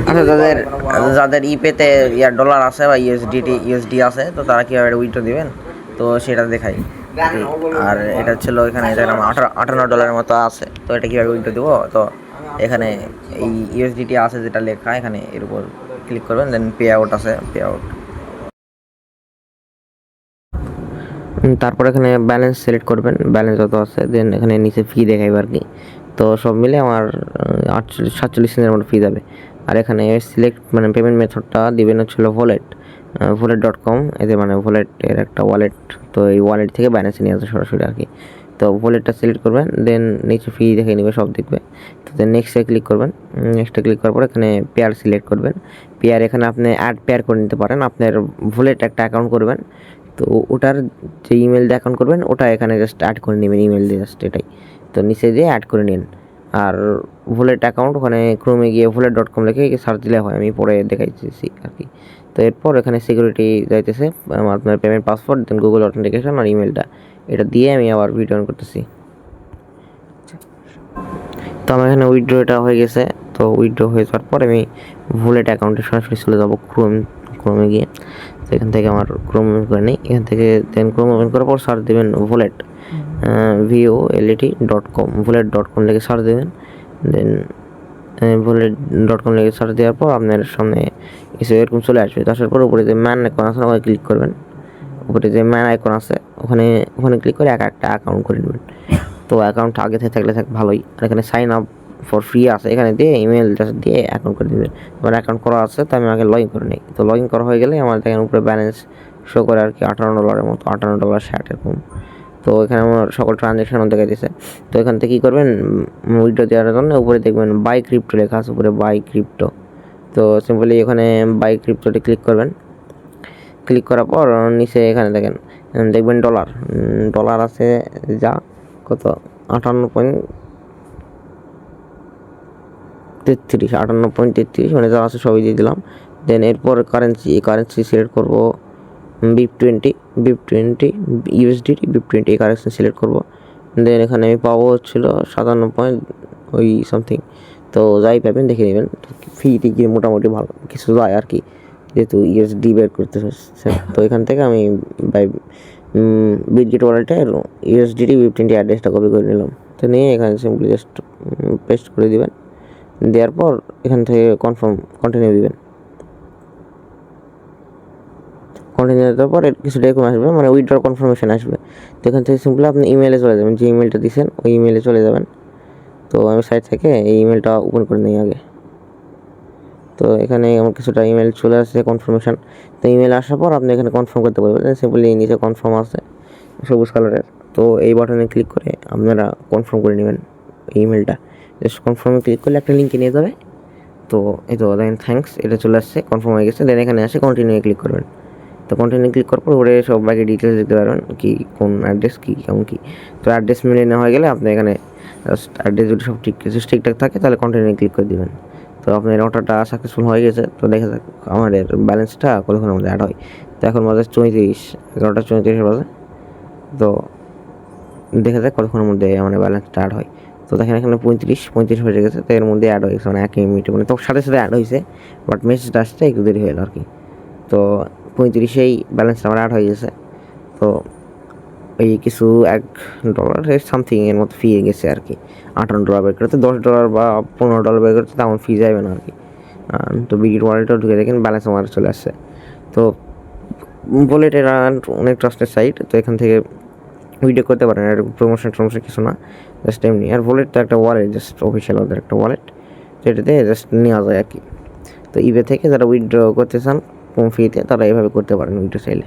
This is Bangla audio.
আচ্ছা, যাদের যাদের ইপেতে ডলার আছে বা ইউএসডি আছে, তো তারা কীভাবে উইথড্র দিবেন, তো সেটা দেখাই। আর এটা ছিল এখানে দেখলাম $58 মতো আছে। তো এটা কীভাবে উইথড্র দেবো, তো এখানে এই ইউএসডিটি আছে যেটা লেখা, এখানে এর উপর ক্লিক করবেন, দেন পে আউট আছে, পে আউট। তারপর এখানে ব্যালেন্স সিলেক্ট করবেন, ব্যালেন্স যত আছে, দেন এখানে নিচে ফি দেখাইবে আর কি। তো সব মিলে আমার 47 সেন্টের মতো ফি যাবে। আর এখানে সিলেক্ট মানে পেমেন্ট মেথডটা দিবেন হচ্ছিল volet.com, এতে মানে ভোলেটের একটা ওয়ালেট। তো এই ওয়ালেট থেকে ব্যালেন্সে নিয়ে আসবে সরাসরি আর কি। তো ভোলেটটা সিলেক্ট করবেন, দেন নিচে ফি দেখে নেবে, সব দেখবে। তো দেন নেক্সটে ক্লিক করবেন। নেক্সটে ক্লিক করার পর এখানে পেয়ার সিলেক্ট করবেন। পেয়ার এখানে আপনি অ্যাড পেয়ার করে নিতে পারেন। আপনার ভোলেট একটা অ্যাকাউন্ট করবেন, তো ওটার যে ইমেল দিয়ে অ্যাকাউন্ট করবেন ওটা এখানে জাস্ট অ্যাড করে নেবেন, ইমেল দিয়ে জাস্ট এটাই। তো নিচে দিয়ে অ্যাড করে নিন। আর ভোলেট অ্যাকাউন্ট ওখানে ক্রোমে গিয়ে volet.com লিখে সার্চ দিলে হয়, আমি পরে দেখাইতেছি আর কি। তো এরপর এখানে সিকিউরিটি যাইতেছে, আপনার পেমেন্ট পাসওয়ার্ড, দেন গুগল অথেন্টিকেশন আর ইমেলটা, এটা দিয়ে আমি আবার উইথড্র করতেছি। তো আমার এখানে উইথড্রটা হয়ে গেছে। তো উইথড্র হয়ে যাওয়ার পর আমি ভোলেট অ্যাকাউন্টে সরাসরি চলে যাবো ক্রোমে গিয়ে। তো এখান থেকে আমার ক্রোম ওপেন করে নিই। এখান থেকে দেন ক্রোম ওপেন করার পর সার্চ দেবেন volet, volet.com, volet.com লিখে সার্চ দেবেন। দেন volet.com লিখে সার্চ দেওয়ার পর আপনার সামনে কিছু এরকম চলে আসবে। আসার পর উপরে যে ম্যান আইকন আছে ওখানে ক্লিক করবেন। উপরে যে ম্যান আইকন আছে ওখানে ক্লিক করে একটা অ্যাকাউন্ট করে নেবেন। তো অ্যাকাউন্ট আগে থেকে থাকলে ভালোই। আর এখানে সাইন আপ ফর ফ্রি আছে, এখানে দিয়ে ইমেল জাস্ট দিয়ে অ্যাকাউন্ট করে দেবেন। আমার অ্যাকাউন্ট করা আছে, তো আমি আগে লগ ইন করে নিই। তো লগ ইন করা হয়ে গেলে আমার দেখেন উপরে ব্যালেন্স শো করে আর কি, $58 মতো, $58.60 এরকম। তো এখানে আমার সকল ট্রানজ্যাকশনও দেখা দিয়েছে। তো এখান থেকে কী করবেন, উইথড্র দেওয়ার জন্য উপরে দেখবেন বাই ক্রিপ্টো লেখা আছে, উপরে বাই ক্রিপ্টো। তো সিম্পলি এখানে বাই ক্রিপ্টোতে ক্লিক করবেন। ক্লিক করার পর নিচে এখানে দেখবেন ডলার আছে যা কত 58.33 মানে যা আছে সবই দিয়ে দিলাম। দেন এরপর কারেন্সি সিলেক্ট করবো BIP20 USDT BIP20 এই কারেন্সি সিলেক্ট করবো। দেন এখানে আমি পাবো হচ্ছিল 57 সামথিং। তো যাই পাবেন দেখে নেবেন, ফিতে গিয়ে মোটামুটি ভালো কিছু যায় আর কি, যেহেতু ইউএসডি বের করতে হচ্ছে। তো এখান থেকে আমি বিটগেট ওয়ালেটের USDT BIP20 অ্যাড্রেসটা কপি করে নিলাম। তো নিয়ে এখানে সিম্পলি জাস্ট পেস্ট করে দিবেন। দেওয়ার পর এখান থেকে কন্টিনিউ দিবেন। কন্টিনিউ দেওয়ার পর কিছু ডকুমেন্ট আসবে, মানে উইথড্র কনফার্মেশন আসবে। তো এখান থেকে সিম্পলি আপনি ইমেলে চলে যাবেন, যে ইমেলটা দিয়েছেন ওই ইমেলে চলে যাবেন। তো আমি সাইট থেকে এই ইমেলটা ওপেন করে নিই আগে। তো এখানে আমার কিছুটা ইমেল চলে আসছে কনফার্মেশন। তো ইমেল আসার পর আপনি এখানে কনফার্ম করতে পারবেন, সিম্পলি নিচে কনফার্ম আছে সবুজ কালারের। তো এই বাটনে ক্লিক করে আপনারা কনফার্ম করে নেবেন ইমেলটা। জাস্ট কনফার্মে ক্লিক করলে একটা লিঙ্কে নিয়ে যাবে। তো এই তো দেন থ্যাঙ্কস, এটা চলে আসছে, কনফার্ম হয়ে গেছে। দেন এখানে আসে কন্টিনিউ ক্লিক করবেন। তো কন্টিনিউ ক্লিক করার পর ওরে সব বাকি ডিটেলস দেখতে পারবেন, কি কোন অ্যাড্রেস কী কেমন কী। তো অ্যাড্রেস মিলিয়ে নেওয়া হয়ে গেলে আপনি এখানে জাস্ট অ্যাড্রেস যদি সব ঠিকঠাক থাকে তাহলে কন্টিনিউ ক্লিক করে দেবেন। তো আপনার অর্ডারটা সাকসেসফুল হয়ে গেছে। তো দেখা যাক আমাদের ব্যালেন্সটা কতক্ষণের মধ্যে অ্যাড হয়। তো এখন বাজে 11:34 বাজে। তো দেখা যাক কতক্ষণের মধ্যে আমাদের ব্যালেন্সটা অ্যাড হয়। তো দেখেন এখানে 35 হয়ে গেছে। তো এর মধ্যে অ্যাড হয়ে গেছে, মানে 1 মিনিটে, মানে তো সাথে অ্যাড হয়েছে, বাট মেসেজটা আসতে একটু দেরি হয়ে গেল আর কি। তো 35-এই ব্যালেন্সটা আমার অ্যাড হয়ে গেছে। তো এই কিছু $1 সামথিং এর মতো ফি গেছে আর কি। $58 বের করতে, $10 বা $15 বের করতে তেমন ফি যাবে না আর কি। তো বিগিট ওয়ালেটও ঢুকে দেখেন ব্যালেন্স আমার চলে আসছে। তো ভোলেটের অনেক ট্রাস্টেড সাইট, তো এখান থেকে উইথড্র করতে পারেন, আর প্রমোশন কিছু না, জাস্ট এমনি। আর ভোলেট তো একটা ওয়ালেট, জাস্ট অফিসিয়াল ওদের একটা ওয়ালেট, যেটাতে জাস্ট নেওয়া যায় আর কি। তো ইবে থেকে যারা উইথড্র করতে চান কম ফিতে, তারা এইভাবে করতে পারেন উইথড্র চাইলে।